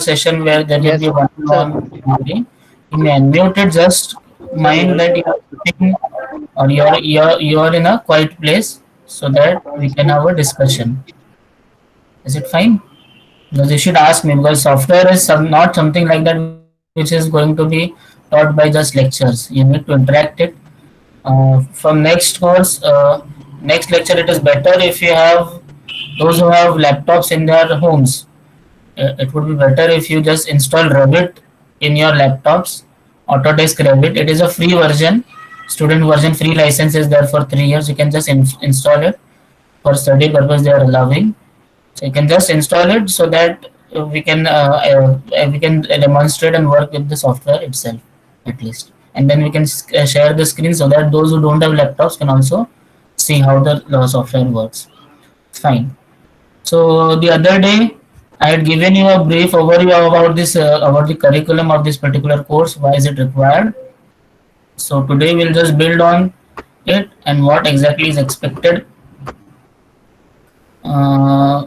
session where there will Yes, be one sir. on only. You may unmute it. Just Sir, mind voice that you are sitting or you are in a quiet place so that we can have a discussion. Is it fine? Because you should ask me because software is not something like that which is going to be taught by just lectures. You need to interact it. From next course, next lecture, it is better if you have those who have laptops in their homes. It would be better if you just install Revit in your laptops. Autodesk Revit. It is a free version. Student version free license is there for 3 years. You can just install it for study purpose. They are allowing. So you can just install it so that we can demonstrate and work with the software itself at least, and then we can share the screen so that those who don't have laptops can also see how the software works. Fine. So the other day I had given you a brief overview about this about the curriculum of this particular course. Why is it required? So today we'll just build on it and what exactly is expected. Uh,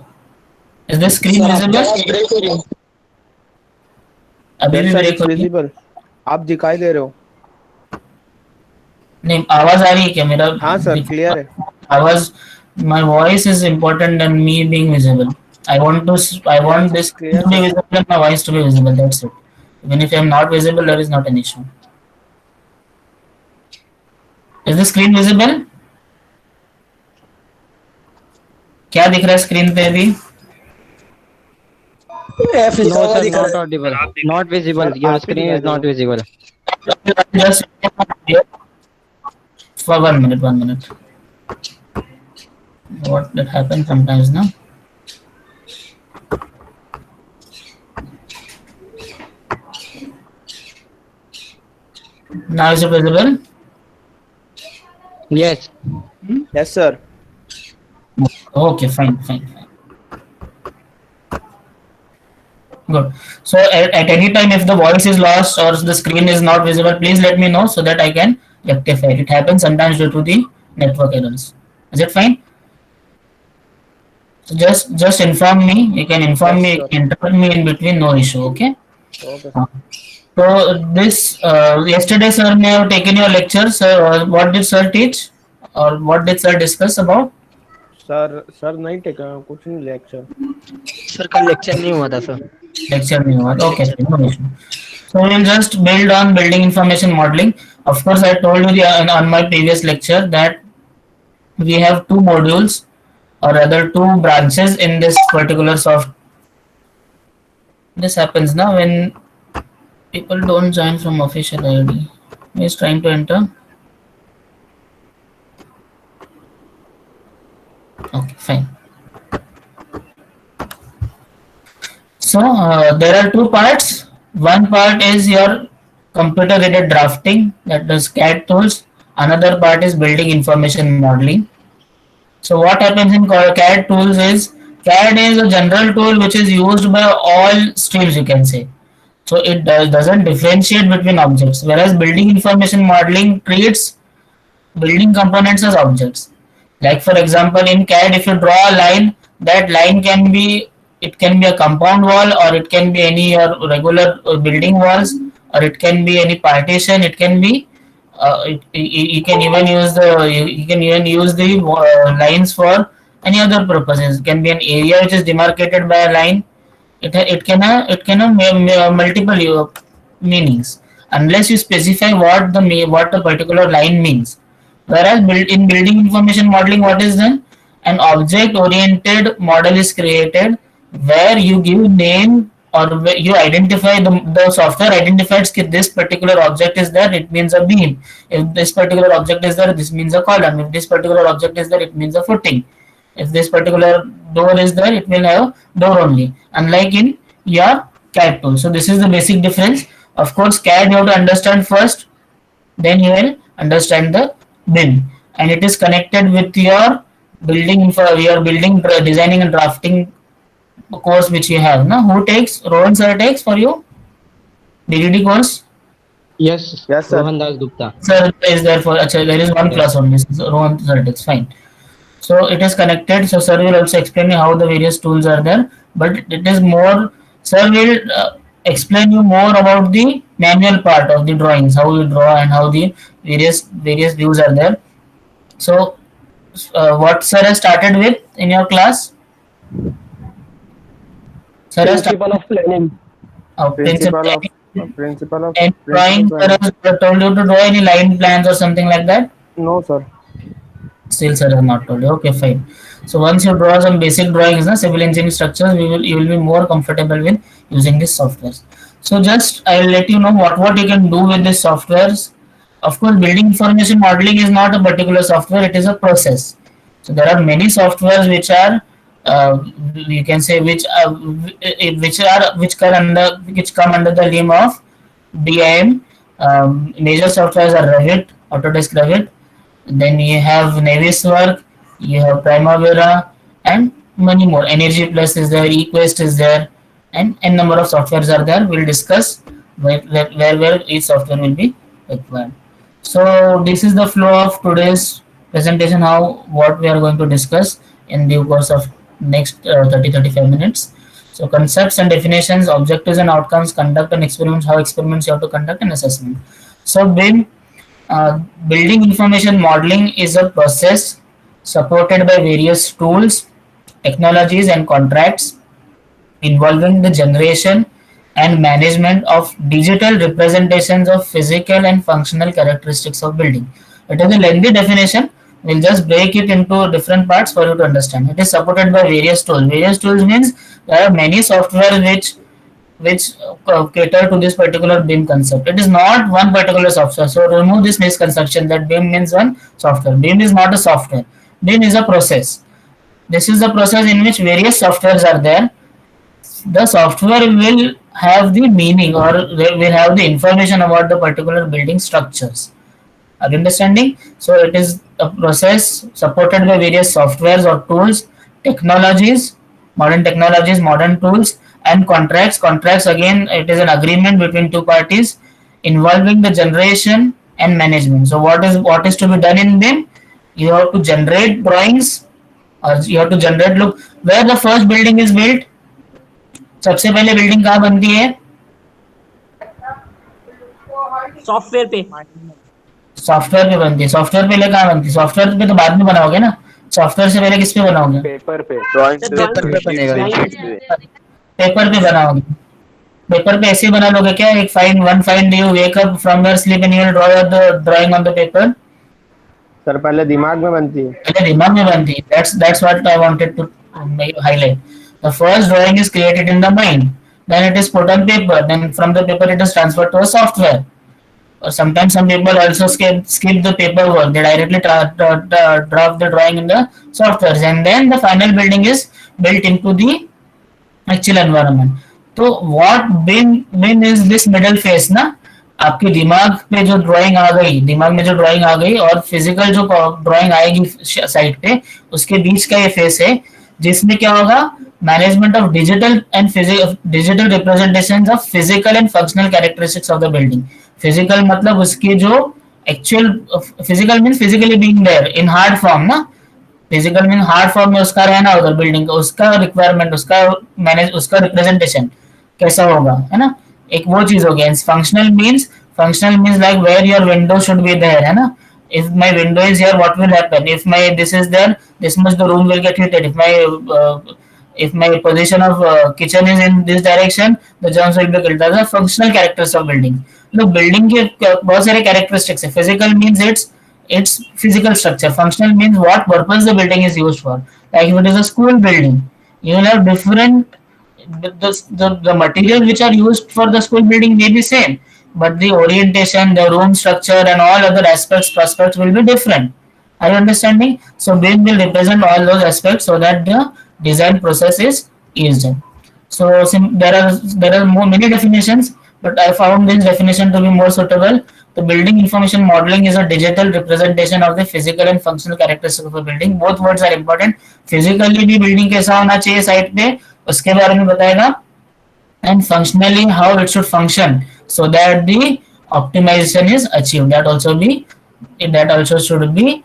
is the screen sir, आपकी visible? आवाज break हो रही है. अभी Yes, भी sir. Break It's हो रही है? visible. आप दिखाई दे रहे हो. नहीं आवाज आ रही है क्या मेरा? हाँ सर, क्लियर है. आवाज. My voice is important than me being visible. I Yes, want it's this screen clear, to be sir. visible and my voice to be visible. That's it. Even if I am not visible, there is not an issue. Is the screen visible? क्या दिख रहा है screen पे अभी? F लिखा No, हुआ sir, दिख रहा not है. audible. Not visible. Sir, Your आप ही screen दिखाई is दे रहे not हो. visible. Just for 1 minute. 1 minute. What that happens sometimes, no? Now is it visible? Yes. Yes, sir. Okay, fine. Good. So at any time, if the voice is lost or the screen is not visible, please let me know so that I can rectify it. It happens sometimes due to the network errors. Is it fine? So just inform me. You can inform Yes, me, you sir. can interrupt me in between, no issue. Okay. Okay. So this yesterday, sir, may have taken your lecture. Sir, what did sir teach, or what did sir discuss about? Sir नहीं टेका कुछ नहीं lecture. Sir कल lecture नहीं हुआ था sir. Lecture नहीं हुआ. Okay, no issue. So we will just build on building information modeling. Of course, I told you on my previous lecture that we have two modules or rather two branches in this particular soft. This happens now when people don't join from official ID. He is trying to enter. Okay, fine. So there are two parts. One part is your computer-aided drafting, that is CAD tools. Another part is building information modeling. So what happens in CAD tools is CAD is a general tool which is used by all streams, you can say. So it doesn't differentiate between objects, whereas building information modeling treats building components as objects. Like for example, in CAD, if you draw a line, that line can be a compound wall, or it can be any regular building walls, or it can be any partition. It can be you can even use the lines for any other purposes. It can be an area which is demarcated by a line. It can have multiple meanings unless you specify what a particular line means. Whereas in building information modeling, what is done? An object-oriented model is created where you give name, or where you identify the software identifies that this particular object is there, it means a beam. If this particular object is there, this means a column. If this particular object is there, it means a footing. If this particular door is there, it will have door only. Unlike in your CAD tool. So this is the basic difference. Of course, CAD you have to understand first, then you will understand the BIM, and it is connected with your building designing and drafting course which you have. Now, who takes? Rohan sir takes for you DDD course. Yes. Yes, sir. Rohan Das Gupta. Sir is there for. Achha, there is one class only. So Rohan sir takes. Fine. So it is connected. So sir will also explain you how the various tools are there. But it is more Sir will explain you more about the manual part of the drawings, how you draw and how the various views are there. So, what sir has started with in your class? Sir has started Principle of planning. principle Principle of and drawing. Sir planning. has told you to draw any line plans or something like that. No, sir. Still, sir has not told you. Okay, fine. So once you draw some basic drawings, civil engineering structures, you will be more comfortable with using these softwares. So just I will let you know what you can do with these softwares. Of course, building information modeling is not a particular software; it is a process. So there are many softwares which are you can say which come under the name of BIM. Major softwares are Revit, Autodesk Revit, then you have Naviswork, you have Primavera, and many more. Energy Plus is there, eQuest is there, and n number of softwares are there. We'll discuss where each software will be required. So this is the flow of today's presentation. How what we are going to discuss in the course of next 30-35 minutes. So concepts and definitions, objectives and outcomes, conduct and experiments, how experiments you have to conduct, and assessment. So BIM building information modeling is a process supported by various tools, technologies, and contracts involving the generation and management of digital representations of physical and functional characteristics of building. It is a lengthy definition. We'll just break it into different parts for you to understand. It is supported by various tools. Various tools means there are many software which cater to this particular BIM concept. It is not one particular software. So remove this misconception that BIM means one software. BIM is not a software. BIM is a process. This is the process in which various softwares are there. The software will have the meaning or will have the information about the particular building structures. Are you understanding? So it is a process supported by various softwares or tools, technologies, modern tools, and contracts. Contracts again, it is an agreement between two parties involving the generation and management. So what is to be done in them? You have to generate drawings or you have to generate look where the first building is built. सबसे पहले building कहाँ बनती है? Software पे software पे बनती है. Software पहले कहाँ बनती है? सॉफ्टवेयर पे तो बाद में बनाओगे ना. सॉफ्टवेयर से पहले किस पे बनाओगे? पेपर पे ड्राइंग पेपर पे बनेगा ये। पेपर पे बनाओगे. पेपर पे ऐसे ही बना लोगे क्या? एक one fine day you wake up from your sleep and you will draw the drawing on the paper. Sir पहले दिमाग में बनती है. पहले दिमाग में बनती है. That's what I wanted to highlight. The first drawing is created in the mind, then it is put on paper, then from the paper it is transferred to a software. Or sometimes some people also skip the paperwork. They directly draft the drawing in the software, and then the final building is built into the actual environment. तो what BIM is this middle phase ना. आपके दिमाग पे जो drawing आ गई, दिमाग में जो ड्राइंग आ गई और फिजिकल जो ड्राइंग आएगी साइट पे, उसके बीच का ये फेस है जिसमें क्या होगा? Management of digital representations of physical and functional characteristics of the building. Physical मतलब उसकी जो actual physical means physically being there in hard form ना. फिजिकल मीन हार्ड फॉर्म में उसका रहना उधर बिल्डिंग का, उसका रिक्वायरमेंट, उसका रिप्रेजेंटेशन कैसा होगा, है ना. एक वो चीज हो गया. Functional means like where your window should be there, है ना. If my window is here, what will happen? If my this is there, this much the room will get heated. If my position of kitchen is in this direction, the germs will be killed. Those are functional characteristics of building. Look, building के बहुत सारे characteristics है. Physical means its physical structure. Functional means what purpose the building is used for. Like if it is a school building, you will have different the material which are used for the school building may be same, but the orientation, the room structure, and all other prospects will be different. Are you understanding? So BIM will represent all those aspects so that the design process is eased. So there are many definitions, but I found this definition to be more suitable. The building information modeling is a digital representation of the physical and functional characteristics of a building. Both words are important. Physically भी building कैसा होना चाहिए site पे, उसके बारे में बताएगा, and functionally how it should function so that the optimization is achieved. That also should be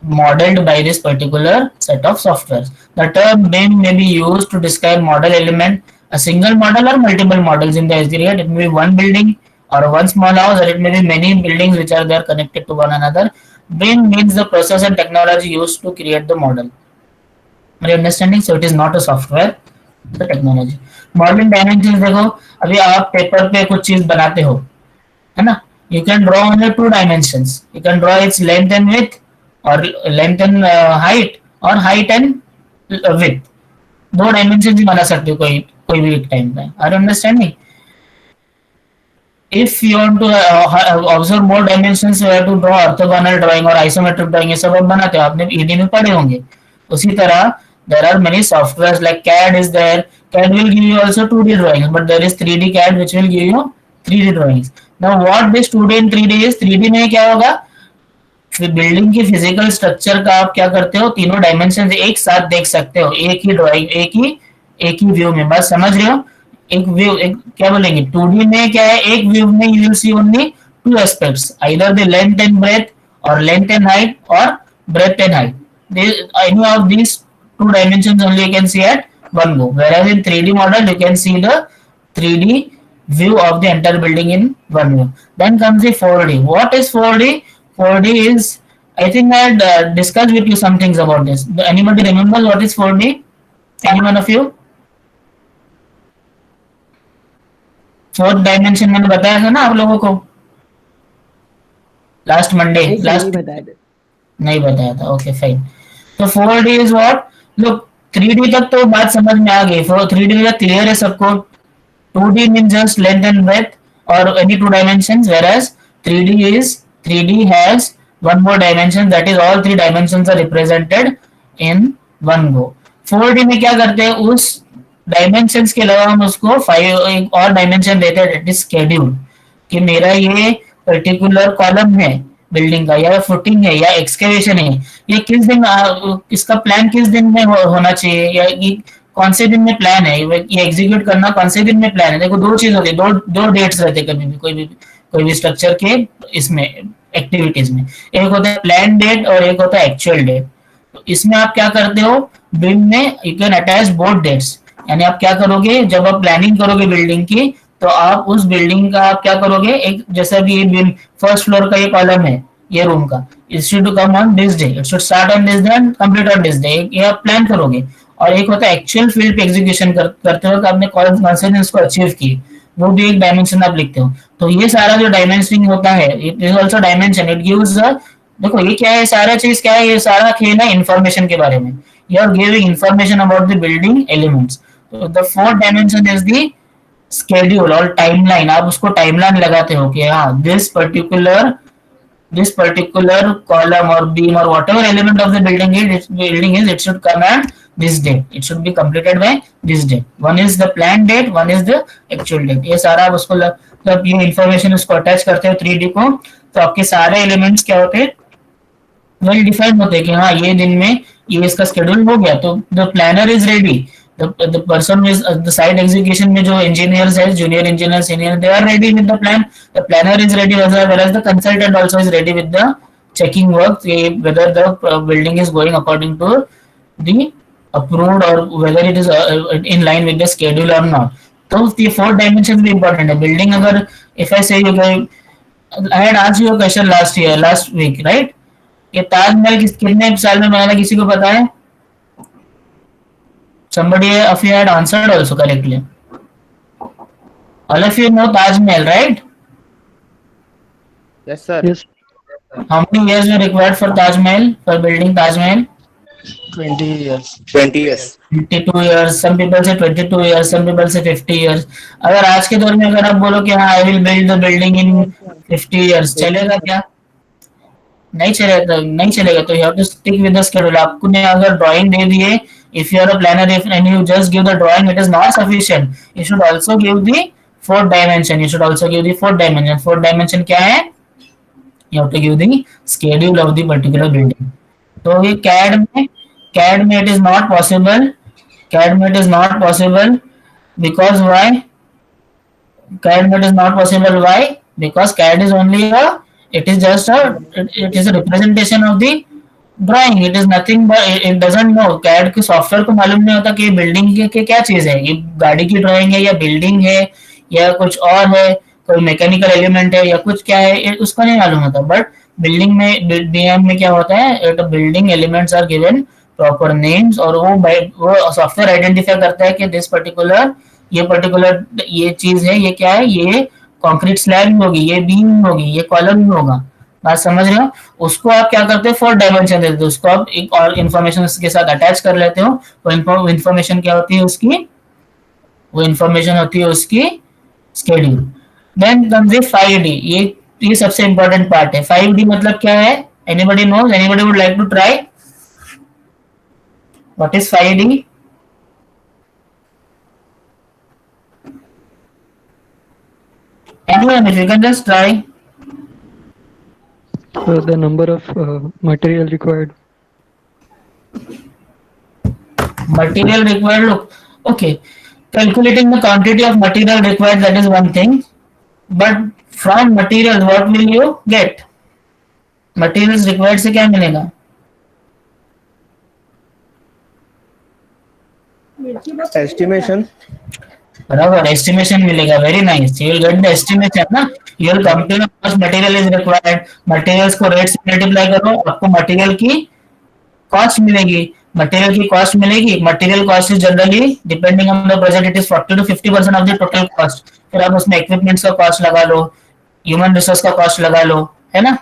modeled by this particular set of softwares. The term BIM may be used to describe model element A single model or multiple models in the SDRIA. It may be one building or one small house, or it may be many buildings which are there connected to one another. BIM means the process and technology used to create the model. Are you understanding? So it is not a software, the technology. Modeling dimensions देखो, अभी आप paper पे कुछ चीज बनाते हो, है ना? You can draw only two dimensions. You can draw its length and width, or length and height, or height and width. दो डायमेंशन ही बना सकते हो कोई भी एक टाइम पे. Are you understanding? If you want to observe more dimensions, you have to draw orthogonal drawing or isometric drawing. ये सब आप बनाते हो, आपने ED में पढ़े होंगे. उसी तरह there are many softwares like CAD is there. CAD will give you also 2D drawings, but there is 3D CAD which will give you 3D drawings. Now what this 2D and 3D is? 3D में क्या होगा? Building की physical structure का आप क्या करते हो, तीनों डायमेंशन एक साथ देख सकते हो एक ही ड्राइंग, एक ही व्यू में. बात समझ रहे हो? एक व्यू, एक क्या बोलेंगे, 2D में क्या है, एक व्यू में you will see only two aspects, either the length and breadth और लेंथ एंड हाइट और breadth and height. Any of these two dimensions only you can see at one go. Whereas in 3D model you can see the 3D view of the entire building in one view. Then comes the 4D. What is 4D? 4D is, I think I had discussed with you some things about this. Anybody remember what is 4D? Anyone of you? Fourth dimension मैंने बताया था ना आप लोगों को last Monday. नहीं बताया था. Okay fine. तो 4D is what? Look, 3D तक तो बात समझ में आ गई. 3D का क्लियर है सबको. 2D means just length and breadth और any two dimensions, whereas 3D has one more dimension, that is all three dimensions are represented in one go. 4D में क्या करते हैं, उस डायमेंशंस के अलावा हम उसको एक और डायमेंशन देते हैं, दैट इज शेड्यूल. कि मेरा ये पर्टिकुलर कॉलम है बिल्डिंग का, या फुटिंग है, या एक्सकेवेशन है, ये किस दिन, इसका प्लान किस दिन में होना चाहिए, या ये कौन से दिन में प्लान है, ये एग्जीक्यूट करना कौन से दिन में प्लान है. देखो दो चीज होती है, दो डेट्स रहते हैं कभी भी कोई भी स्ट्रक्चर के इसमें एक्टिविटीज में. एक होता है प्लान डेट और एक होता है एक्चुअल डेट. तो इसमें आप क्या करते हो, बिम में you can attach both dates. यानी आप क्या करोगे, जब आप प्लानिंग करोगे बिल्डिंग की, तो आप उस बिल्डिंग का आप क्या करोगे, एक जैसा भी ये फर्स्ट फ्लोर का ये कॉलम है ये रूम का, it should come on this day, it should start on this day and complete on this day, ये आप प्लान करोगे. और एक होता है एक्चुअल फील्ड पे एग्जीक्यूशन करते हो, आपने कौन को अचीव की, वो भी एक डायमेंशन आप लिखते हो. तो ये सारा जो डायमेंशनिंग होता है, it is also dimension. It gives, देखो ये क्या है, सारा चीज क्या है, ये सारा खेल है इन्फॉर्मेशन के बारे में. You are giving information about the building elements. तो the fourth dimension is the schedule और टाइमलाइन. आप उसको टाइमलाइन लगाते हो कि हाँ this particular column or beam or whatever element of the building is, it should come at this date, it should be completed by this date. One is the planned date, one is the actual date. ये सारा आप उसको जब ये information उसको attach करते हो 3D को, तो आपके सारे एलिमेंट्स क्या होते हैं, वेल डिफाइंड होते हैं कि हाँ ये दिन में ये इसका शेड्यूल हो गया. तो the planner is ready, the person is the site execution में जो engineers है, junior engineer, senior, they are ready with the plan. The planner is ready as well as the consultant also is ready with the checking work, whether the building is going according to the approved or whether it is in line with the schedule or not. तो the fourth dimension भी important है. Building अगर if I say you guys, I had asked you a question last week, right? ये ताजमहल कितने साल में बना था, किसी को पता है? Somebody of you had answered also correctly. All of you know Taj Mahal, right? Yes, sir. Yes. How many years were required for Taj Mahal, for building Taj Mahal? 20 years. 20 years. 22 years. Some people say 22 years. Some people say 50 years. अगर आज के दौर में अगर आप बोलो कि हाँ I will build the building in 50 years, चलेगा क्या? नहीं चलेगा. तो you have to stick with the schedule. आपको ने अगर drawing दे दिए, if you are a planner, and you just give the drawing, it is not sufficient. You should also give the fourth dimension. Fourth dimension क्या है? You have to give the schedule of the particular building. तो ये CAD में it is not possible. Because why? CAD में it is not possible. Why? Because CAD is only it is a representation of the drawing, it is nothing but it doesn't know, CAD के software को मालूम नहीं होता कि building के क्या चीज है, ये गाड़ी की ड्राइंग है या बिल्डिंग है या कुछ और है, कोई मैकेनिकल एलिमेंट है या कुछ क्या है, उसको नहीं मालूम होता। बट बिल्डिंग में बीएम में क्या होता है, it building elements are given proper names, और वो सॉफ्टवेयर आइडेंटिफाई करता है कि दिस पर्टिकुलर ये चीज है, ये क्या है, ये कंक्रीट स्लैब होगी, ये बीम होगी, ये कॉलम होगा। बात समझ रहे हो? उसको आप क्या करते हो, 4 डायमेंशन देते हो, उसको आप एक और इन्फॉर्मेशन के साथ अटैच कर लेते हो। वो इन्फॉर्मेशन क्या होती है उसकी, वो इन्फॉर्मेशन होती है उसकी schedule. Then comes the 5D, ये सबसे इंपॉर्टेंट पार्ट है। 5D मतलब क्या है? Anybody knows? Anybody would like to try? What is 5D? Anyone, if you can just try. The number of material required. Material required, look, okay, calculating the quantity of material required, that is one thing, but from materials what will you get? Materials required से क्या मिलेगा? Estimation. बराबर, estimation मिलेगा। Very nice, you will get the estimation ना, you will come to much material is required, materials को rate से multiply करो, आपको मटेरियल की कॉस्ट मिलेगी। मटेरियल की कॉस्ट मिलेगी, material cost is generally depending on the budget, it is 40 to 50% of the total cost. फिर आप उसमें इक्विपमेंट्स का कॉस्ट लगा लो, ह्यूमन रिसोर्स का कॉस्ट लगा लो, है ना,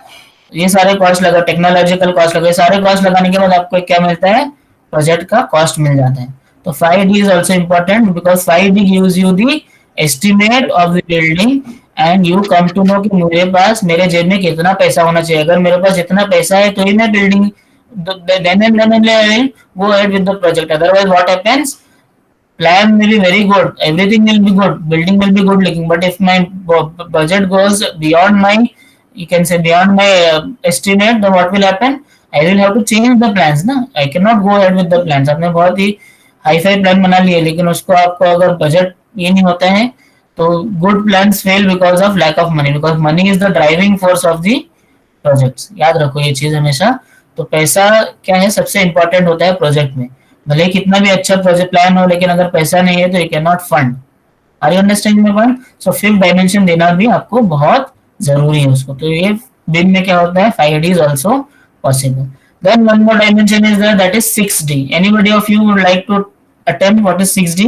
ये सारे कॉस्ट लगा, टेक्नोलॉजिकल कॉस्ट लगा, सारे कॉस्ट लगाने के बाद आपको क्या मिलता है, प्रोजेक्ट का कॉस्ट मिल जाता है। तो 5D is also important because 5D gives you the estimate of the building and you come to know कि मेरे जेब में कितना पैसा होना चाहिए। अगर मेरे पास इतना पैसा है तो ही मैं building then and I will go ahead with the project. Otherwise what happens, plan will be very good, everything will be good, building will be good looking, but if my budget goes beyond my, you can say beyond my estimate, then what will happen, I will have to change the plans ना, I cannot go ahead with the plans। आपने बहुत ही hi fi plan बना लिए लेकिन उसको आपको अगर budget ये नहीं होता है तो good plans fail because of lack of money, because money is the driving force of the projects. याद रखो ये चीज हमेशा। तो पैसा क्या है, सबसे इंपॉर्टेंट होता है प्रोजेक्ट में। भले कितना भी अच्छा प्रोजेक्ट प्लान हो लेकिन अगर पैसा नहीं है तो you can not fund. Are you understanding my point? So 5th dimension देना भी आपको बहुत जरूरी है उसको। तो ये बिन में क्या होता है, 5D is also possible. Then one more dimension is there, that is 6D. Anybody of you would like to attempt what is 6D?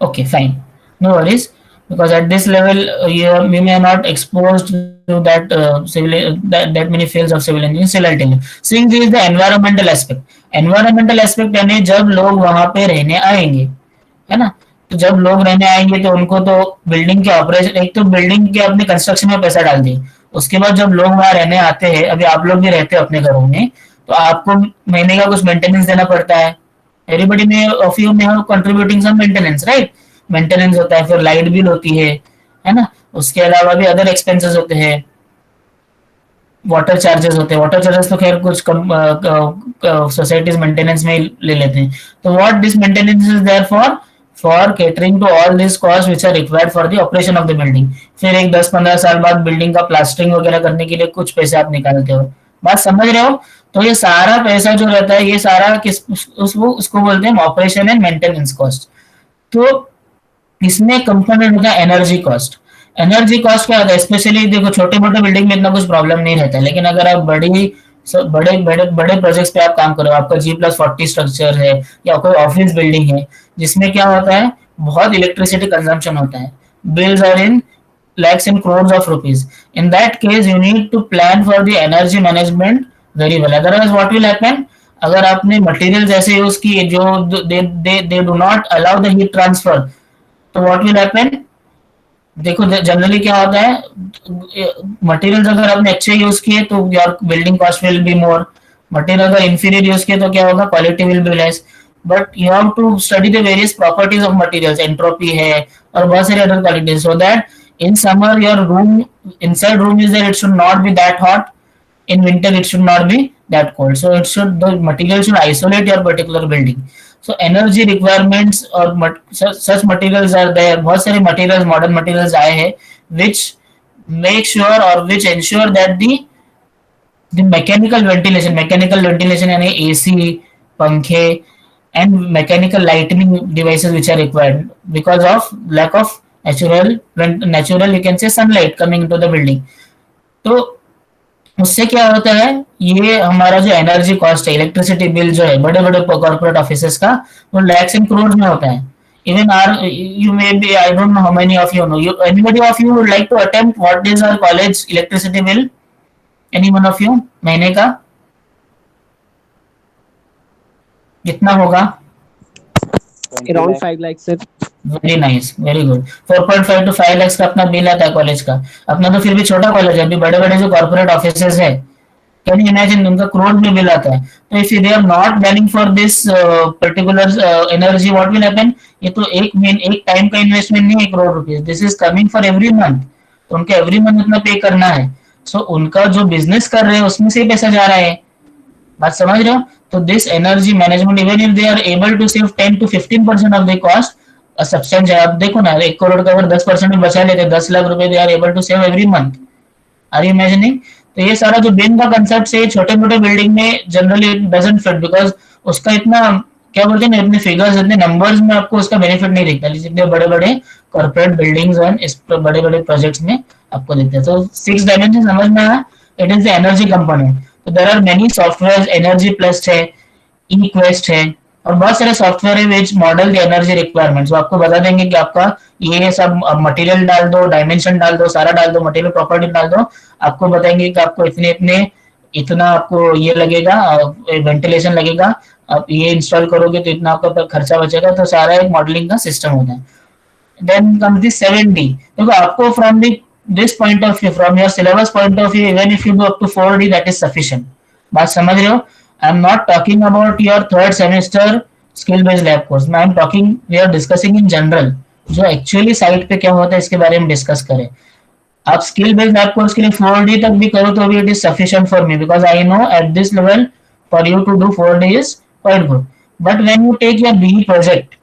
Okay, fine, no worries, because at this level you may not exposed to that that many fields of civil engineering, still I'll tell you. 6D is the environmental aspect. Environmental aspect यानी जब लोग वहां पे रहने आएंगे, है ना, तो जब लोग रहने आएंगे तो उनको तो बिल्डिंग के ऑपरेशन, एक तो बिल्डिंग के अपने कंस्ट्रक्शन में पैसा डाल दिए, उसके बाद जब लोग वहां रहने आते हैं, अभी आप लोग भी रहते हो अपने घरों में, तो आपको महीने का कुछ मेंटेनेंस देना पड़ता है। Everybody many of you may have contributing some maintenance, right, maintenance होता है, फिर लाइट बिल होती है ना, उसके अलावा भी अदर एक्सपेंसेस होते हैं, वाटर चार्जेस होते हैं। वाटर चार्जेस तो खैर कुछ सोसाइटीज मेंटेनेंस में ले लेते हैं। तो what this maintenance is there for catering to all this cost which are required for the operation of the building. फिर एक 10-15 साल बाद बिल्डिंग का प्लास्टरिंग वगैरह करने के लिए कुछ पैसे आप निकालते हो। बात समझ रहे हो? तो ये सारा पैसा जो रहता है, ये सारा किस उसको बोलते हैं ऑपरेशन एंड मेंटेनेंस कॉस्ट। तो इसमें कंपोनेंट होता है एनर्जी कॉस्ट। एनर्जी कॉस्ट क्या होता है, स्पेशली देखो छोटे मोटे बिल्डिंग में इतना कुछ प्रॉब्लम नहीं रहता है, लेकिन अगर आप बड़े बड़े बड़े प्रोजेक्ट्स पे आप काम करो, आपका G+40 स्ट्रक्चर है या कोई ऑफिस बिल्डिंग है, जिसमें क्या होता है, बहुत इलेक्ट्रिसिटी कंजम्पशन होता है, bills are in lakhs and crores of rupees. In that case, you need to plan for the energy management very well. Otherwise, what will happen? अगर आपने मटेरियल्स ऐसे यूज किए जो they do not allow the heat transfer, तो what will happen? देखो generally क्या होता है, मटेरियल्स अगर आपने अच्छे यूज किए तो your building cost will be more, material अगर इंफीरियर यूज किए तो क्या होगा, quality will be less. But you have to study the various properties of materials, entropy है और बहुत सारी other qualities, so that in summer your room, inside room is there, it should not be that hot, in winter it should not be that cold, so the material should isolate your particular building. So energy requirements और such materials are there. बहुत सारे materials, modern materials आए हैं which make sure or which ensure that the mechanical ventilation यानी AC, पंखे and mechanical lighting devices which are required because of lack of natural you can say sunlight coming into the building. तो उससे क्या होता है, ये हमारा जो एनर्जी कॉस्ट है, इलेक्ट्रिसिटी बिल जो है बड़े बड़े कॉर्पोरेट ऑफिसेस का, वो लैक्स एंड करोड़ में होता है. Even are you may be, I don't know how many of you know, anybody of you would like to attempt what is our college electricity bill? Any one of you? महीने का कितना होगा? Around 5 lakhs, sir. Very nice, very good. 4.5 to 5 lakh का अपना bill आता है college का. अपना तो फिर भी छोटा कॉलेज है, अभी बड़े बड़े जो कॉर्पोरेट ऑफिसेस है, कैन यू इमेजिन, उनका करोड़ में बिल आता है. तो if they are not planning for this particular energy, what will happen? ये तो एक टाइम का इन्वेस्टमेंट नहीं है, 1 crore rupees. This is coming for every month. तो उनके एवरी मंथ उतना पे करना है. सो उनका जो बिजनेस कर रहे हैं उसमें से पैसा जा रहा है. बात समझ रहे हो? तो this energy management, even if they are able to save 10 to 15% of the cost, substance है. आप देखो ना, 1 करोड़ का अगर 10% भी बचा लेते, 10 लाख रुपए they are able to save every month. Are you imagining? तो ये सारा जो बिन का कंसेप्ट से छोटे मोटे बिल्डिंग में generally it doesn't fit, because उसका इतना क्या बोलते हैं, इतने फिगर्स, इतने नंबर्स में आपको उसका बेनिफिट नहीं दिखता, जितने बड़े बड़े कॉर्पोरेट बिल्डिंग्स एंड इस बड़े बड़े प्रोजेक्ट्स में आपको दिखते हैं. तो 6 डायमेंशन समझ में आया? It is the energy component. तो there are many software, energy plus है, इक्वेस्ट है, और बहुत सारे सॉफ्टवेयर है which model the energy requirements. वो आपको बता देंगे कि आपका ये सब मटेरियल डाल दो, डायमेंशन डाल दो, सारा डाल दो, मटेरियल प्रॉपर्टी डाल दो, आपको बताएंगे कि आपको इतना आपको ये लगेगा, वेंटिलेशन लगेगा, आप ये इंस्टॉल करोगे तो इतना आपका खर्चा बचेगा. तो सारा एक मॉडलिंग का सिस्टम होता है. Then comes the 7D. देखो, आपको from this point of view, from your syllabus point of view, even if you do up to 4D, that is sufficient. बात समझ रहे हो? I am not talking about your 3rd semester skill based lab course. I am talking, we are discussing in general. जो actually site पे क्या होता है इसके बारे में डिस्कस करें. आप स्किल बेस्ड लैब कोर्स के लिए 4D तक भी करो तो भी it is sufficient for me, because I know at this level for you to do 4D is quite good. But when you take your BE project,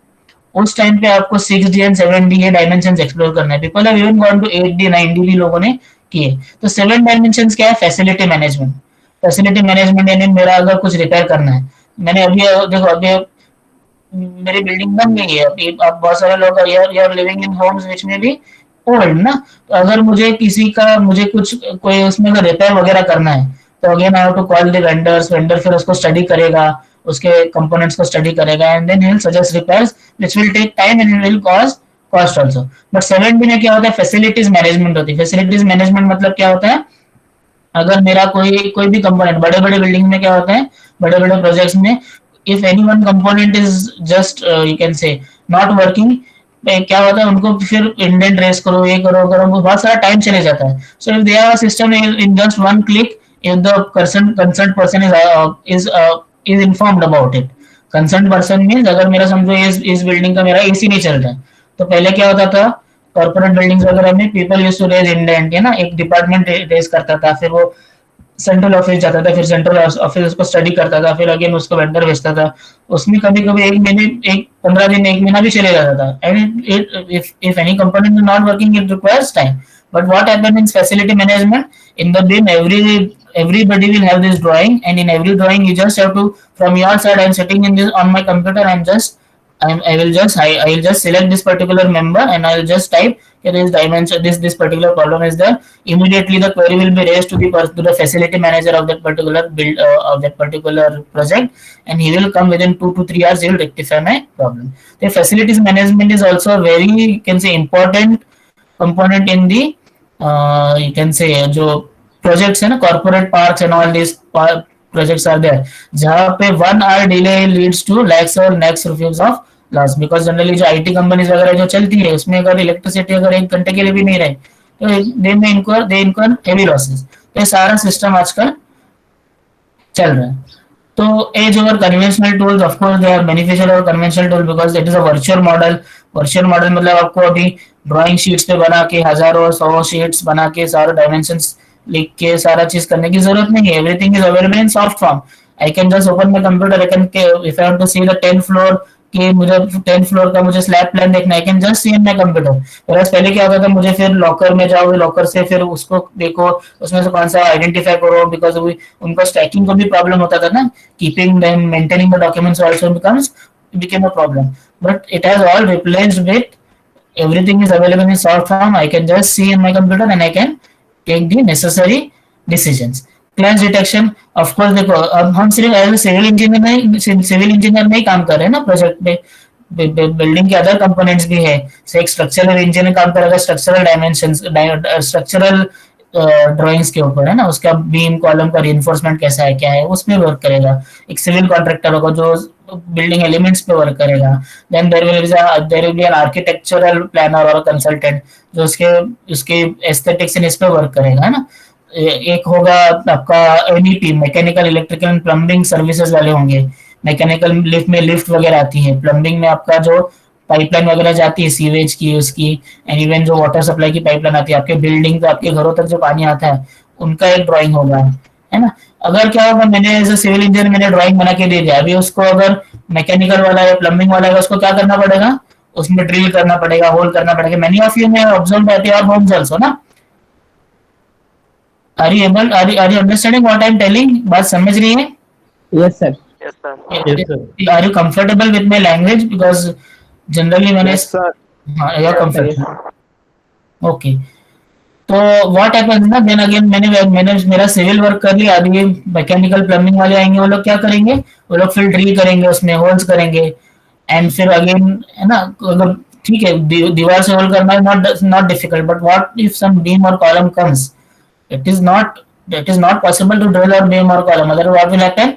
उस time पे आपको 6D एंड 7D ये dimensions explore करना है. People have even gone to 8D 9D भी लोगों ने किए. तो 7 डायमेंशंस क्या है? Facility management. फैसिलिटी मैनेजमेंट यानी मेरा अगर कुछ रिपेयर करना है, मैंने अभी देखो, अभी मेरी बिल्डिंग बन गई है, अब बहुत सारे लोग यार लिविंग इन होम्स विच में भी ओल्ड ना, तो अगर मुझे कुछ कोई उसमें अगर रिपेयर वगैरह करना है, तो again I have to call the vendor फिर उसको स्टडी करेगा, उसके कंपोनेंट्स को स्टडी करेगा, and then he will suggest repairs which will take time and will cost also. But 7D में क्या होता है? फैसिलिटीज मैनेजमेंट होती है. फैसिलिटीज मैनेजमेंट मतलब क्या होता है? अगर मेरा कोई भी कंपोनेंट, बड़े बड़े बिल्डिंग में क्या होता है, बड़े बड़े प्रोजेक्ट्स में, if any one component is just you can से नॉट वर्किंग, क्या होता है, उनको फिर इंडेंट रेस करो, ये करो, बहुत सारा टाइम चले जाता है. So if they have a system in just one click, if the concern person is informed about it. Concern person means, अगर मेरा समझो इस बिल्डिंग का मेरा AC नहीं चल रहा है, तो पहले क्या होता था, कॉर्पोरेट बिल्डिंग्स वगैरह में people used to raise indent, है ना, एक डिपार्टमेंट रेज करता था, फिर वो सेंट्रल ऑफिस जाता था, फिर सेंट्रल ऑफिस उसको स्टडी करता था, फिर अगेन उसको वेंडर भेजता था. उसमें कभी कभी 1 महीने, 15 दिन, 1 महीना भी चले जाता था. And if any component is not working, it requires time. But what happened in facility management? In the BIM everybody will have this drawing, and in every drawing you just have to, from your side, I am sitting in this on my computer, I will just select this particular member and I will just type here is dimension, this particular problem is there. Immediately the query will be raised to the facility manager of that particular of that particular project, and he will come within 2 to 3 hours. He will rectify my problem. The facilities management is also a very, you can say, important component in the you can say जो projects है ना, corporate parks and all this projects are there, जहां पे 1 hour delay leads to lakhs और lakhs rupees of loss. Because generally जो IT companies वगैरह जो चलती है, उसमें अगर इलेक्ट्रिसिटी अगर 1 घंटे के लिए भी नहीं रहे, तो दे इनकर हेवी लॉसेस. तो ये सारा सिस्टम आजकल चल रहा है. तो as over conventional tools, of course they are beneficial over conventional tool, because it is a virtual model. Virtual model मतलब आपको अभी ड्राइंग शीट्स पे बना के, हजारों 100 शीट्स बना के, सारे डायमेंशंस लिख के सारा चीज करने की जरूरत नहीं है. Everything is available in soft form. I can just open my computer. I can, if I want to see the 10th floor कि मुझे 10th फ्लोर का मुझे स्लैब प्लान देखना है, I can just see in my computer. whereas पहले क्या होता था, मुझे फिर लॉकर में जाओ, लॉकर से फिर उसको देखो, उसमें से कौन सा आइडेंटिफाई करो, बिकॉज उनको स्टैकिंग को भी प्रॉब्लम होता था ना, keeping them, maintaining the documents also became a problem. But it has all replaced with, everything is available in short form. I can just see in my computer and I can take the necessary decisions. Clash detection, of course देखो अब हम सिर्फ as a civil engineer में ही काम कर रहे हैं ना प्रोजेक्ट में, बिल्डिंग के अदर कंपोनेंट्स भी है. से एक स्ट्रक्चरल इंजीनियर काम करेगा स्ट्रक्चरल डायमेंशंस, स्ट्रक्चरल ड्राइंग्स के ऊपर, है ना, उसका बीम कॉलम का रिइंफोर्समेंट कैसा है, क्या है, उसमें वर्क करेगा. एक सिविल कॉन्ट्रैक्टर होगा जो बिल्डिंग एलिमेंट्स पे वर्क करेगा. Then there will be an architectural planner और कंसल्टेंट जो उसके एस्थेटिक्स एंड इस पे वर्क करेगा, है ना. एक होगा आपका MEP, mechanical electrical and plumbing services वाले होंगे. मैकेनिकल लिफ्ट में लिफ्ट वगैरह आती है, प्लम्बिंग में आपका जो पाइपलाइन वगैरह जाती है सीवेज की उसकी, एंड इवन जो वाटर सप्लाई की पाइपलाइन आती है आपके बिल्डिंग का, आपके घरों तक जो पानी आता है, उनका एक ड्राइंग होगा, है ना. अगर क्या होगा, मैंने एज ए सिविल इंजीनियर मैंने ड्राइंग बना के दे दिया, अभी उसको अगर मैकेनिकल वाला या प्लम्बिंग वाला है उसको क्या करना पड़ेगा, उसमें ड्रिल करना पड़ेगा, होल करना पड़ेगा. मेनी ऑफ यू में observe at your homes also ना. Are you able? Are you understanding what I am telling? बात समझ रही है? Yes, sir. Are you comfortable with my language? Because generally मैंने Yes, sir. हाँ, you are comfortable. Okay. तो what happens ना, then again मैंने मेरा सिविल वर्क कर लिया, अभी मैकेनिकल प्लम्बिंग वाले आएंगे, वो लोग क्या करेंगे, वो लोग फिर ड्रिल करेंगे, उसमें होल्स करेंगे, एंड फिर अगेन, है ना, अगर ठीक है दीवार से होल करना not difficult, but what if some beam और column comes, it is not possible to drill or beam or column. otherwise what will happen,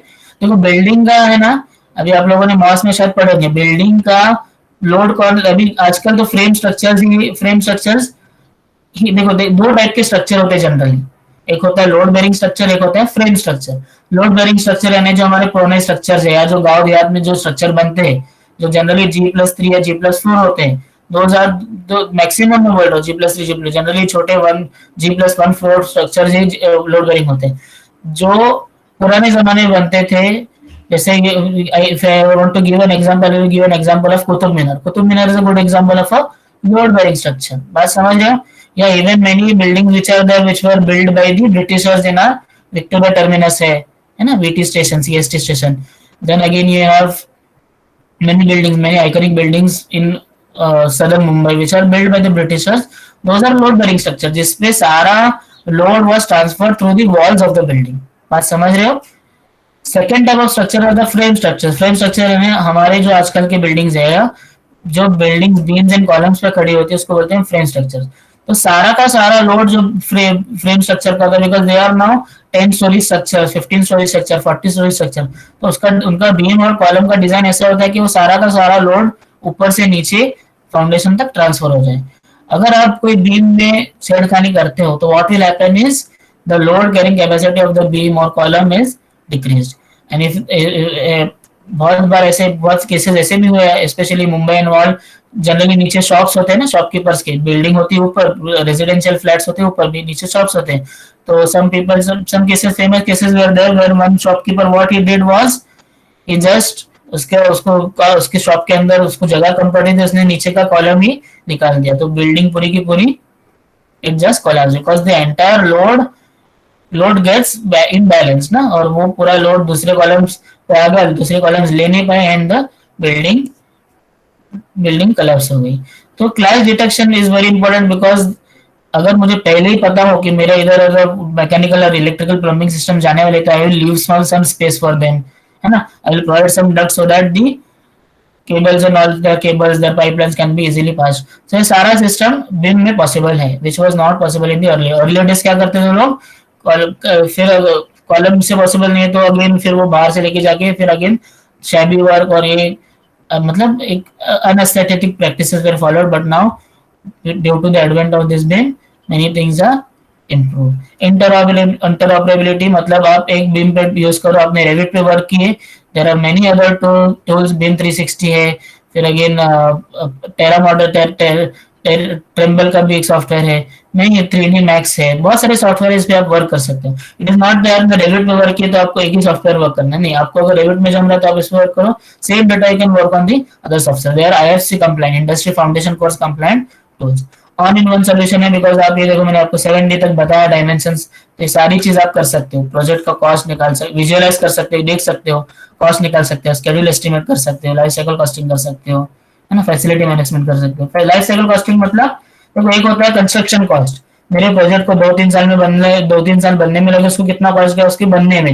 देखो बिल्डिंग का है ना, अभी आप लोगों ने मॉस में शायद पढ़े होंगे, बिल्डिंग का लोड कौन, अभी आजकल तो फ्रेम स्ट्रक्चर्स ही देखो दो टाइप के स्ट्रक्चर होते हैं जनरली. एक होता है लोड बेरिंग स्ट्रक्चर, एक होता है frame structure. Load bearing structure यानी जो हमारे पुराने स्ट्रक्चर्स है या जो गांव देहात में जो स्ट्रक्चर बनते हैं, जो जनरली G+3 या G+4 होते हैं, 2000 मैक्सिमम में बोल रहा हूँ, G+3 G+, जनरली छोटे G+1 फ्लोर स्ट्रक्चर ही लोड बेरिंग होते हैं. जो पुराने जमाने में बनते थे, जैसे if I want to give an example, I will give an example of Qutub Minar. Qutub Minar is a good example of a load bearing structure. बात समझ रहे हो? या even many buildings which are there which were built by the Britishers in our Victoria terminus है ना, VT station, CST station. Then again you have many buildings, many iconic buildings in southern Mumbai which are built by the Britishers. Those are load bearing structure जिसपे सारा load was transferred through the walls of the building. बात समझ रहे हो? Second type of structure है frame structure. Frame structure है हमारे जो आजकल के बिल्डिंग्स है, जो बिल्डिंग्स बीम्स एंड कॉलम्स पे खड़ी होती है, उसको बोलते हैं फ्रेम स्ट्रक्चर. तो सारा का सारा लोड जो फ्रेम स्ट्रक्चर का होता है, because they are now 10 storey structure, 15 storey structure, 40 storey structure, तो उसका उनका बीम और कॉलम का डिजाइन ऐसा होता है कि वो सारा का सारा लोड ऊपर से नीचे फाउंडेशन तक ट्रांसफर हो जाए. अगर आप कोई बीम में छेड़खानी करते हो तो what will happen is the load carrying capacity of the beam और column is decreased. And if बहुत बार ऐसे बहुत केसेस ऐसे भी हुए हैं, specially Mumbai and all, generally नीचे शॉप्स होते हैं ना, शॉपकीपर्स के, बिल्डिंग होती है ऊपर, रेजिडेंशियल फ्लैट्स होते हैं ऊपर, भी नीचे शॉप्स होते हैं. तो some cases famous cases where there were one shopkeeper what he did was he just उसके शॉप के अंदर उसको जगह कम पड़ी थी, उसने नीचे का कॉलम ही निकाल दिया, तो बिल्डिंग पूरी की पूरी it just collapse because the entire load gets imbalance ना, और वो पूरा लोड दूसरे कॉलम्स पे आ गया, दूसरे कॉलम्स ले नहीं पाए एंड द बिल्डिंग कोलैप्स हो गई. तो clash detection is very important because अगर मुझे पहले ही पता हो कि मेरा इधर अगर मैकेनिकल और इलेक्ट्रिकल प्लम्बिंग सिस्टम जाने वाले, तो I will leave some space for them, है ना. I will provide some duct so that the cables and all the cables, their pipelines can be easily passed. So ये सारा system BIM में possible है, which was not possible in the earlier days. क्या करते थे लोग, फिर column से पॉसिबल नहीं है तो अगेन फिर वो बाहर से लेके जाके फिर अगेन शैबी वर्क और ये मतलब एक unaesthetic practices were followed. But now due to the advent of this BIM many things are improved. Interoperability मतलब आप एक BIM पे यूज करो, आपने Revit पे वर्क किए, there are many other tools, BIM 360 है, फिर अगेन ट्रेम्बल का भी एक सॉफ्टवेयर है, नहीं 3D मैक्स है, बहुत सारे सॉफ्टवेयर इस पे आप वर्क कर सकते हो। It is not that Revit में वर्क किया तो आपको एक ही सॉफ्टवेयर वर्क करना है, नहीं, आपको अगर रेविट में जम रहा है तो आप इस पे वर्क करो, same data you can work on the other software. They are IFC compliant, industry foundation course compliant tools. All in one solution है, बिकॉज आप ये देखो मैंने आपको 7D तक बताया डायमेंशंस, तो ये सारी चीज आप कर सकते हो। प्रोजेक्ट का कॉस्ट निकाल सकते, विजुअलाइज कर सकते हो, देख सकते हो, कॉस्ट निकाल सकते हो, शेड्यूल एस्टिमेट कर सकते हो, लाइफ साइकिल कॉस्टिंग कर सकते हो, है ना, फैसिलिटी मैनेजमेंट कर सकते हो। लाइफ साइकिल कॉस्टिंग मतलब तो एक होता है कंस्ट्रक्शन कॉस्ट, मेरे प्रोजेक्ट को 2-3 साल में बनने 2-3 साल बनने में लगे, उसको कितना कॉस्ट गया उसके बनने में।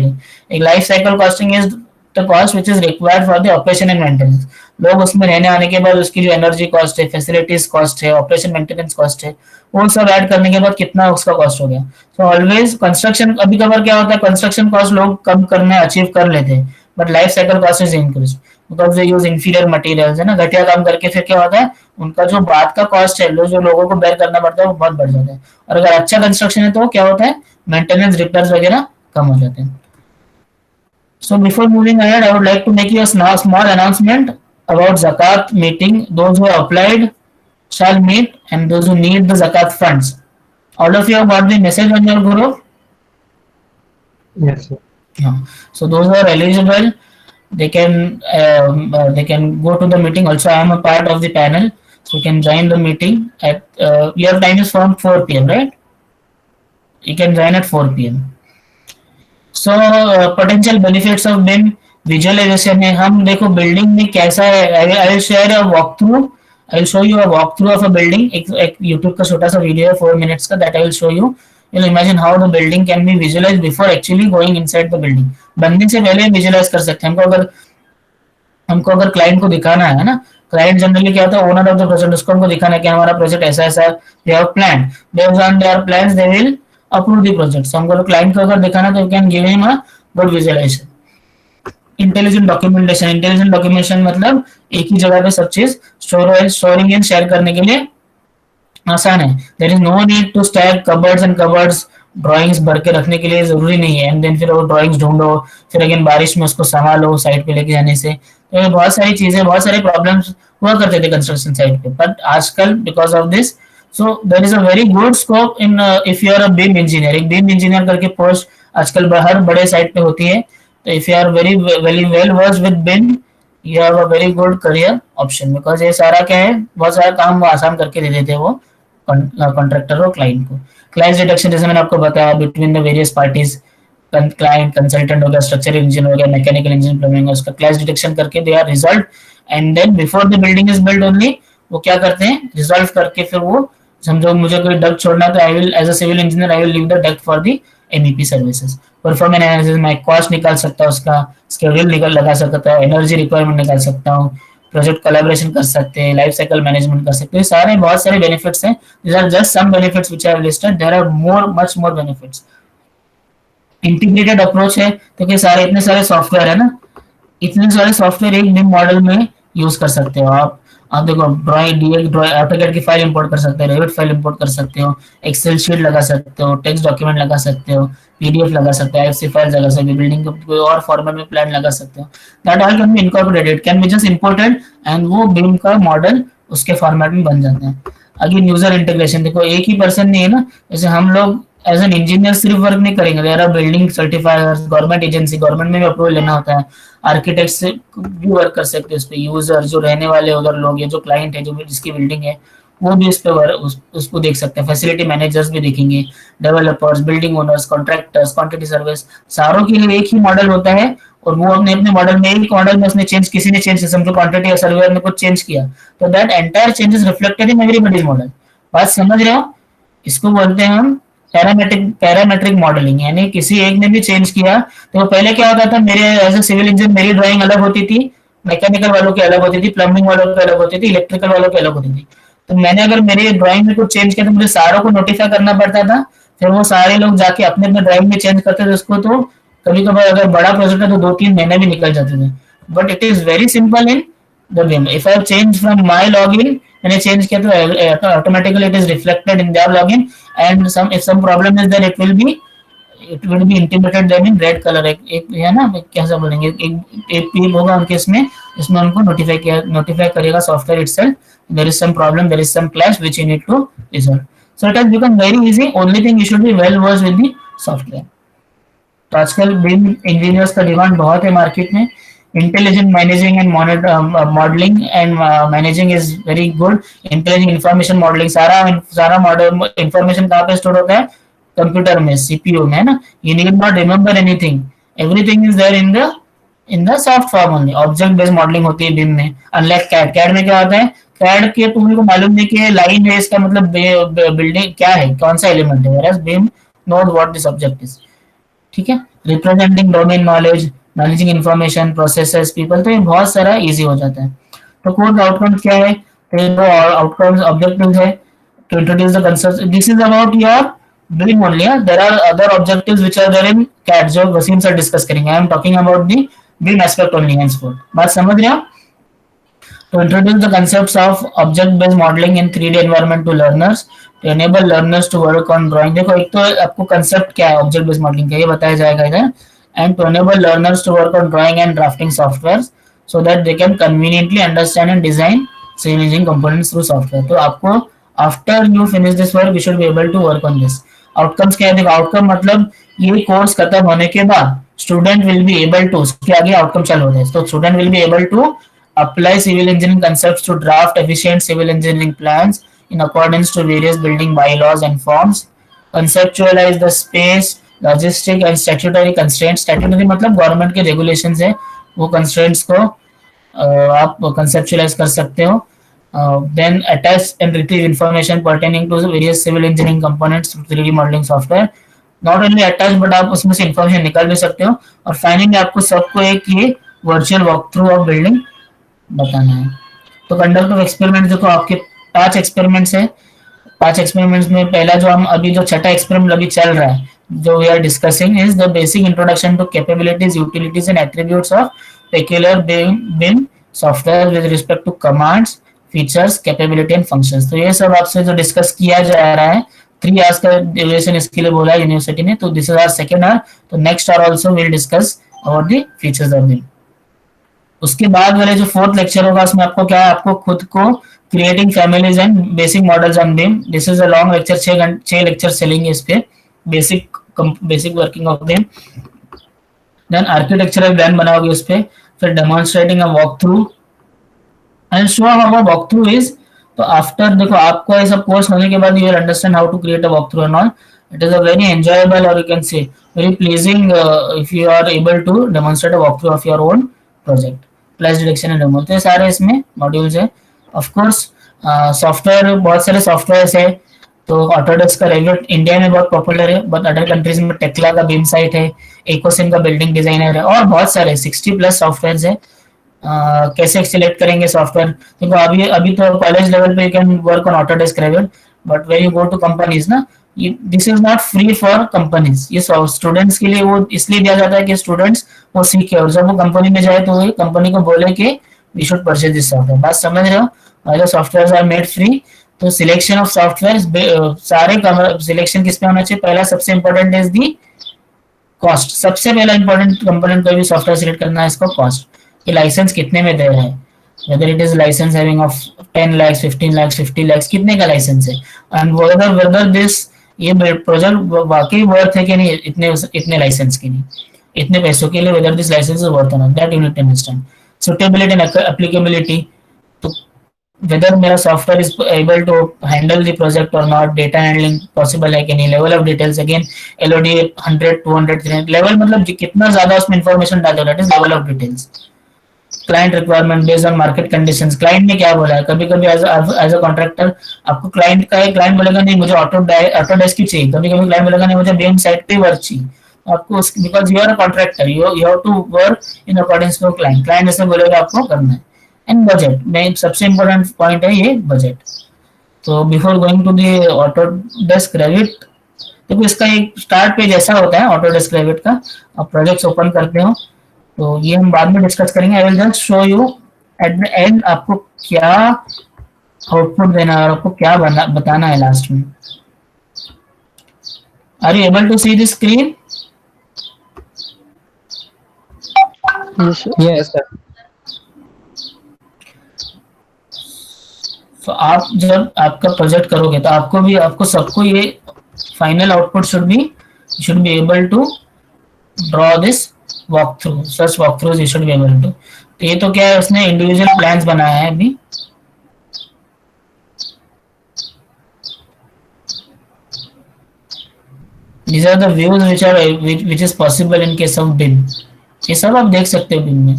एक life cycle costing is the cost which is required for the operation and maintenance. लोग उसमें रहने आने के बाद उसकी जो एनर्जी कॉस्ट है, फैसिलिटीज कॉस्ट है, ऑपरेशन मेंटेनेंस कॉस्ट है, वो सब ऐड करने के बाद कितना उसका कॉस्ट हो गया। सो ऑलवेज कंस्ट्रक्शन, अभी कवर क्या होता है, कंस्ट्रक्शन कॉस्ट लोग कम करने अचीव कर लेते हैं, but life cycle cost is increase because they use inferior materials, है ना, घटिया काम करके फिर क्या होता है, उनका जो बाद का कॉस्ट है जो लोगों को बेयर करना पड़ता है वो बहुत बढ़ जाता है। और अगर अच्छा कंस्ट्रक्शन है तो क्या होता है, मेंटेनेंस रिपेयर्स वगैरह कम हो जाते हैं। So before moving ahead, I would like to make you a small announcement about Zakat meeting. Those who have applied shall meet, and those who need the Zakat funds. All of you have got the message on your group? Yes, sir. Yeah. So those who are eligible, they can go to the meeting. Also, I am a part of the panel, so you can join the meeting at your time is from 4 p.m. right? You can join at 4 p.m. So potential benefits of BIM visualization है। हम देखो building में कैसा है, I will share a walk through, I will show you a walk through of a building. एक YouTube का छोटा सा वीडियो है 4 मिनट्स का, that I will show you. You will imagine how the building can be visualized before actually going inside the building. बनने से पहले visualise कर सकते हैं। हमको अगर क्लाइंट को दिखाना है ना, क्लाइंट जनरली क्या होता है, ओनर ऑफ द प्रोजेक्ट, उसको हमको दिखाना है कि हमारा प्रोजेक्ट ऐसा ऐसा, they have plan, based on their plans they will approve the project. So हमको क्लाइंट को अगर दिखाना तो we can give him a good visualisation. Intelligent documentation, intelligent documentation मतलब एक ही जगह पे सब चीज स्टोरिंग एंड शेयर करने के लिए आसान है। There is no need to stack cupboards and cupboards, drawings भर के रखने के लिए जरूरी नहीं है। एंड देन फिर वो ड्राइंग्स ढूंढो, फिर अगेन बारिश में उसको संभालो साइड पे लेके जाने से, तो ये बहुत सारी चीजें, बहुत सारे प्रॉब्लम्स हुआ करते थे कंस्ट्रक्शन साइट पे। बट आजकल because of this, so there is a very good scope in if you are a BIM engineer. एक बीम इंजीनियर करके पोस्ट आजकल हर बड़े साइट पे होती है, तो if you are very well versed with BIM, you have a very good career option, because ये सारा क्या है, बहुत सारा काम वो आसान करके दे देते हैं वो कॉन्ट्रैक्टर और क्लाइंट को। क्लाइंट डिडक्शन जैसे मैंने आपको बताया between the various parties, client consultant हो गया, स्ट्रक्चरल इंजीनियर हो गया, मैकेनिकल इंजीनियर, प्लम्बिंग, उसका क्लास डिटेक्शन करके they are resolve. And then before the building is build only वो क्या करते हैं, रिजॉल्व करके फिर वो समझो मुझे कोई डक्ट छोड़ना है तो I will as a civil engineer I will leave the duct for the MEP services. Performance analysis में कॉस्ट निकाल सकता हूँ, उसका स्केड्यूल निकाल लगा सकता है, एनर्जी रिक्वायरमेंट निकाल सकता हूँ, प्रोजेक्ट कोलैबोरेशन कर सकते हैं, लाइफ साइकिल मैनेजमेंट कर सकते हैं। सारे बहुत सारे बेनिफिट्स हैं। These are just some benefits which I have listed, there are much more benefits. Integrated approach है तो कि सारे इतने सारे सॉफ्टवेयर है ना, इतने सारे सॉफ्टवेयर एक बिम मॉडल में यूज कर सकते हो आप। देखो ड्राइंग ऑटोकैड की फाइल इंपोर्ट कर सकते हो, रेविट फाइल इंपोर्ट कर सकते हो, एक्सेल शीट लगा सकते हो, टेक्स्ट डॉक्यूमेंट लगा सकते हो, PDF लगा सकते हो, IFC फाइल लगा सकते हो, बिल्डिंग कोई और फॉर्मेट में प्लान लगा सकते हो। That all can be incorporated, can be just imported and वो बिम का मॉडल उसके फॉर्मेट में बन जाता है। अगेन यूजर इंटीग्रेशन, देखो एक ही पर्सन नहीं है ना, जैसे हम लोग एज एन इंजीनियर सिर्फ वर्क नहीं करेंगे, there are building certifiers, government agency, government में भी अप्रूवल लेना होता है, आर्किटेक्ट से भी वर्क कर सकते हैं उस पर, यूजर जो रहने वाले उधर लोग हैं, जो क्लाइंट है, जो जिसकी बिल्डिंग है वो भी उस पर उसको देख सकते हैं, फैसिलिटी मैनेजर्स भी देखेंगे, developers, building owners, contractors, quantity service, सारों के लिए एक ही मॉडल होता है। और वो अपने अपने मॉडल में, एक मॉडल में उसने चेंज, किसी ने चेंज, समझो क्वांटिटी या सर्वेयर ने कुछ चेंज किया तो that entire change is reflected in everybody's model. बात समझ रहे हो? इसको बोलते हैं हम पैरामेट्रिक मॉडलिंग, यानी किसी एक ने भी चेंज किया तो पहले क्या होता था, मेरे एज ए सिविल इंजीनियर मेरी ड्राइंग अलग होती थी, मैकेनिकल वालों की अलग होती थी, प्लम्बिंग वालों की अलग होती थी, इलेक्ट्रिकल वालों की अलग होती थी। तो मैंने अगर मेरी ड्राइंग में कुछ चेंज किया तो मुझे सारों को नोटिफाई करना पड़ता था, फिर वो सारे लोग जाके अपने अपने ड्राइंग में चेंज करते थे उसको। तो कभी कभार अगर बड़ा प्रोजेक्ट है तो 2-3 महीने भी निकल जाते थे। But it is very simple in the BIM। If I change from my login, मैंने चेंज किया तो automatically it is reflected in their login, and some if some problem is there it will be intimated then in red colour. एक है ना, कैसे बोलेंगे, एक पील होगा उनके इसमें इसमें उनको नोटिफाई करेगा software itself, there is some problem, there is some clash which you need to resolve. So it has become very easy, only thing you should be well versed with the software. तो आजकल बिम engineers का demand बहुत है market में. Intelligent managing and modelling and managing is very good. Intelligent information modelling, सारा model information कहाँ पे store होता है? कंप्यूटर में, सीपीयू में, है ना. You need not remember anything, everything is there in the soft form only. Object based modelling होती है बिम में, अनलाइक कैड. कैड में क्या होता है? कैड के तुम्हें को मालूम नहीं कि लाइन है, इसका मतलब बिल्डिंग क्या है, कौन सा एलिमेंट है. whereas BIM knows what this object is. ठीक है. Representing domain knowledge, managing information, processes, people, तो ये बहुत सारा इजी हो जाता है. तो कोर्स आउटकम्स क्या है? तो आउटकम्स ऑब्जेक्टिव्स है to introduce the concepts. This is about your BIM only. There are other objectives which are there in CAD जो वसीम सर डिस्कस करेंगे. I am talking about the BIM aspect only henceforth. बात समझ रहे हो? To introduce the concepts of object-based modeling in 3D environment to learners, to enable learners to work on drawing. देखो एक तो आपको concept क्या है object-based modeling का, ये बताया जाएगा इधर. And to enable learners to work on drawing and drafting softwares so that they can conveniently understand and design civil engineering components through software. तो आपको after you finish this work, you should be able to work on this. Outcomes क्या है? देखो outcome मतलब ये course खत्म होने के बाद student will be able to, उसके आगे outcome चालू होता है. तो student will be able to apply civil engineering concepts to draft efficient civil engineering plans in accordance to various building bylaws and forms, conceptualize the space, logistic and statutory constraints. Statutory मतलब government के regulations है, वो constraints को आप conceptualize कर सकते हो. Then attach and retrieve information pertaining to various civil engineering components through 3D modeling software. Not only attach but आप उसमें से information निकाल भी सकते हो. और फाइनली आपको सबको एक ये virtual walk through of building बताना है. तो कंडक्ट ऑफ एक्सपेरिमेंट, देखो आपके 5 एक्सपेरिमेंट्स है. 5 एक्सपेरिमेंट्स में पहला जो हम अभी जो छठा एक्सपेरिमेंट अभी चल रहा है, जो we are discussing, is the basic introduction to capabilities, utilities and attributes of peculiar BIM software with respect to commands, features, capability and functions. तो ये सब आपसे जो डिस्कस किया जा रहा है, 3 आवर्स का ड्यूरेशन इसके लिए बोला है यूनिवर्सिटी ने. तो this is our second hour. तो next hour also will discuss about the features of BIM. उसके बाद वाले जो 4th लेक्चर होगा उसमें आपको क्या है, आपको खुद को creating families and basic models on BIM. This is a long lecture, 6 lecture चलेंगे इस पे, basic working of BIM. Then architectural plan बनाओगे उस पे, फिर demonstrating a walk through and show how a walk through is. तो after देखो आपको ये सब कोर्स होने के बाद you will understand how to create a walk through and all. It is a very enjoyable और you can say very pleasing if you are able to demonstrate a walk through of your own project. Plus deduction and removal, तो ये सारे इसमें modules है. Of course software, बहुत सारे softwares है. तो ऑटोडेस्क का रेविट इंडिया में बहुत पॉपुलर है, बट अदर कंट्रीज में टेक्ला का बीम साइट है, एकोसिम का बिल्डिंग डिजाइनर है, और बहुत सारे 60+ सॉफ्टवेयर्स है. कैसे सिलेक्ट करेंगे सॉफ्टवेयर? देखो अभी तो कॉलेज लेवल पे you can work on Autodesk Revit, but when you go to companies ना, this is not free for companies. ये स्टूडेंट्स के लिए वो इसलिए दिया जाता है कि स्टूडेंट्स वो सीखे, और जब वो कंपनी में जाए तो वो कंपनी को बोले कि we should purchase this software. बात समझ रहे हो? अगर सॉफ्टवेयर्स आर मेड फ्री, तो सिलेक्शन ऑफ सॉफ्टवेयर, सारे सिलेक्शन किस पे होना चाहिए? पहला सबसे इंपॉर्टेंट इज दी कॉस्ट. सबसे पहला इंपॉर्टेंट कंपोनेंट कोई भी सॉफ्टवेयर सिलेक्ट करना है, इसको कॉस्ट, कि लाइसेंस कितने में दे रहा है. whether it is license having of 10 lakhs, 15 lakhs, 50 lakhs, कितने का लाइसेंस है, and whether this ये प्रोजेक्ट वाकई वर्थ है कि नहीं, इतने लाइसेंस के लिए, इतने पैसों के लिए, whether this license is worth or not, that you need to understand. Suitability and applicability, तो whether मेरा software is able to handle the project or not, data handling possible है कि नहीं, level of details, again LOD 100, 200, 300 level, मतलब कितना ज्यादा उसमें information डाल दो, that is level of details. Client requirement based on market conditions, client ने क्या बोला है. कभी कभी एज अ कॉन्ट्रैक्टर आपको क्लाइंट बोलेगा नहीं मुझे ऑटोडेस्क ही चाहिए, कभी कभी क्लाइंट बोलेगा नहीं मुझे बीम साइट पे वर्क चाहिए. आपको because you are a contractor, you have to work in according to client जैसे बोलेगा आपको करना है. एंड बजट में सबसे इंपॉर्टेंट पॉइंट है ये बजट. तो before going to the Autodesk Revit, देखो इसका एक स्टार्ट पेज ऐसा होता है ऑटोडेस्क रेविट का. आप प्रोजेक्ट्स ओपन करते हो तो ये हम बाद में डिस्कस करेंगे. I will just show you at the end आपको क्या आउटपुट देना है और आपको क्या बताना है लास्ट में. Are you able to see the screen? Yes, sir. Yes, sir. तो आप जब आपका प्रोजेक्ट करोगे तो आपको सबको ये final output should be able to draw this walk through, such walk through you should be able to. तो ये तो क्या है, उसने इंडिविजुअल प्लान्स बनाया है अभी। These are the views which is possible in case of BIM। ये सब आप देख सकते हो BIM में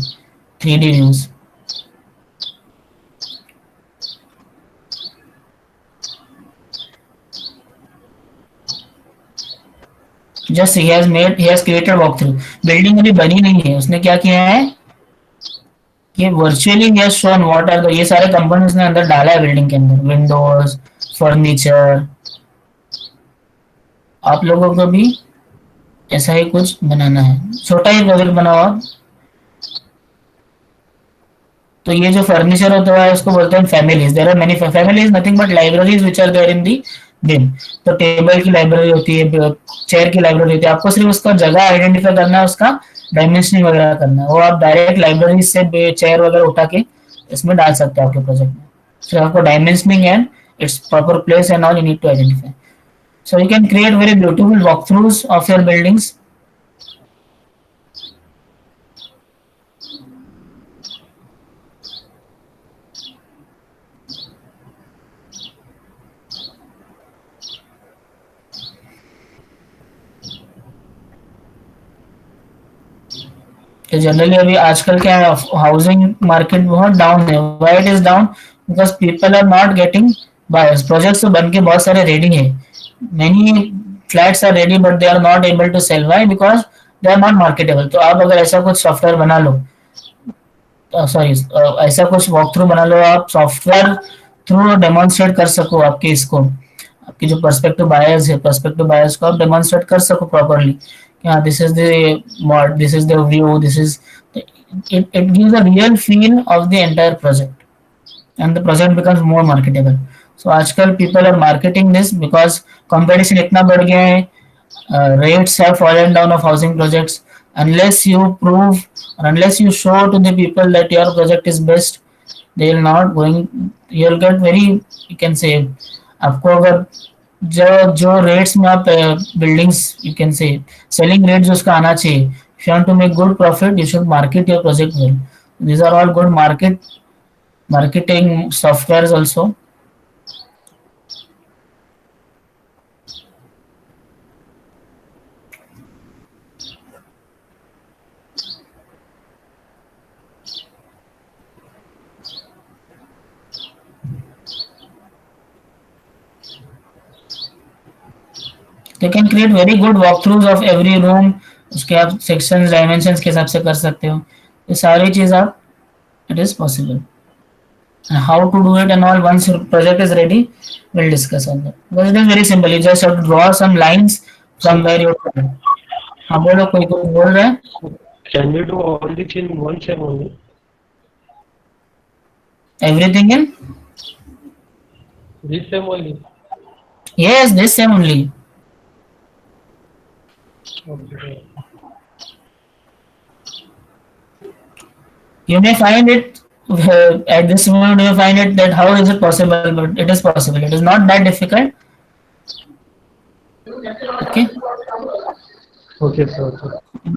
3D views। Just he has created walkthrough। Building अभी बनी नहीं है, उसने क्या किया है, ये virtually he has shown what are the, ये सारे कंपोनेंट्स ने अंदर डाला है बिल्डिंग के अंदर, विंडोज, फर्नीचर। आप लोगों को भी ऐसा ही कुछ बनाना है, छोटा ही प्रोजेक्ट बनाओ आप। तो ये जो फर्नीचर होता है उसको बोलते हैं families. There are many families, nothing but libraries which are there in the BIM. तो टेबल की लाइब्रेरी होती है, चेयर की लाइब्रेरी होती है, आपको सिर्फ उसका जगह आइडेंटिफाई करना है, उसका डायमेंशनिंग वगैरह करना है, वो आप डायरेक्ट लाइब्रेरी से चेयर वगैरह उठा के इसमें डाल सकते हैं आपके प्रोजेक्ट में। फिर आपको dimensioning and its proper place and all you need to identify. So you can create very beautiful walkthroughs of your buildings। Generally अभी आजकल क्या है, हाउसिंग मार्केट बहुत डाउन है। Why it is down? Because people are not getting buyers. Projects तो बन के बहुत सारे रेडी है, many flats are ready but they are not able to sell। why? Because they are not marketable। तो आप अगर ऐसा कुछ सॉफ्टवेयर बना लो, सॉरी ऐसा कुछ वॉक थ्रू बना लो, आप सॉफ्टवेयर थ्रू डेमोन्स्ट्रेट कर सको आपके इसको, आपकी जो पर्सपेक्टिव बायर्स है, पर्सपेक्टिव बायर्स को आप डेमोन्स्ट्रेट कर सको प्रॉपर्ली कि हाँ this is the mod, this is the view, this is it gives a real feel of the entire project and the project becomes more marketable। So आजकल people are marketing this because competition इतना बढ़ गया है, rates have fallen down of housing projects। unless you prove or unless you show to the people that your project is best, they will not going, you will get very, you can say, आपको अगर जो rates में आप buildings, you can से selling rate जो उसका आना चाहिए, if you want to make good profit you should market your project well। these are all good marketing softwares also। they can create very good walkthroughs of every room। उसके आप sections dimensions के हिसाब से कर सकते हो, ये सारी चीज आप, it is possible। and how to do it and all, once your project is ready we'll discuss on that। because it is very simple, you just have to draw some lines from where you are। हाँ बोलो, कोई कुछ बोल रहा है? Can you do all this in one sem only? everything in This sem only? yes, this same only। Okay. you may find it at this moment you may find it that how is it possible, but it is possible, it is not that difficult। okay, Okay, sir. Okay.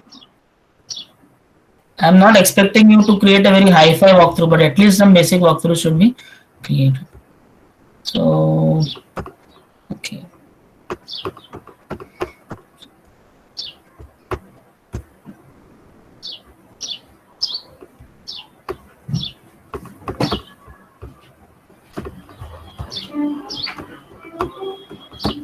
I'm not expecting you to create a very high-fi walkthrough, but at least some basic walkthrough should be created। So okay,